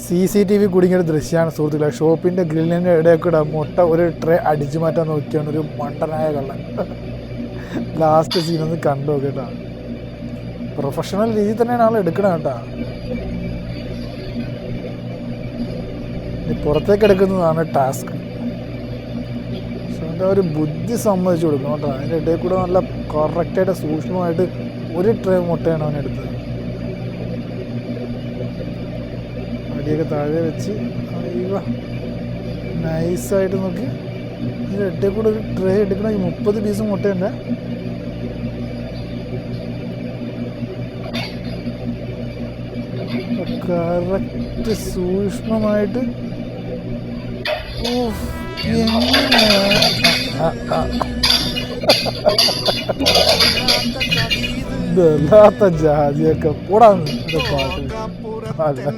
CCTV കുടുങ്ങിയൊരു ദൃശ്യമാണ് സുഹൃത്തുക്കളെ. ഷോപ്പിൻ്റെ ഗ്രില്ലിൻ്റെ ഇടയിൽ കൂടെ മുട്ട ഒരു ട്രേ അടിച്ചു മാറ്റാൻ നോക്കിയാണ് ഒരു മണ്ടനായ കള്ളൻ. ലാസ്റ്റ് സീനൊന്ന് കണ്ടു കേട്ടോ. പ്രൊഫഷണൽ രീതിയിൽ തന്നെയാണ് ആൾ എടുക്കണം കേട്ടോ. പുറത്തേക്ക് എടുക്കുന്നതാണ് ടാസ്ക്. പക്ഷെ അതിൻ്റെ ഒരു ബുദ്ധി സമ്മതിച്ചു കൊടുക്കണം കേട്ടോ. അതിൻ്റെ ഇടയിൽ കൂടെ നല്ല കറക്റ്റായിട്ട് സൂക്ഷ്മമായിട്ട് ഒരു ട്രേ മുട്ടയാണ് അവൻ എടുത്തത്. അടിയൊക്കെ താഴെ വെച്ച് നൈസായിട്ട് നോക്കി ഇതിൻ്റെ ഇടയിൽ കൂടെ ഒരു ട്രേ എടുക്കണമെങ്കിൽ 30 പീസ് മുട്ടയുണ്ട്. കറക്റ്റ് സൂക്ഷ്മമായിട്ട് ഇതല്ലാത്ത ജാതിയൊക്കെ കൂടാന്ന് പാട്ട്.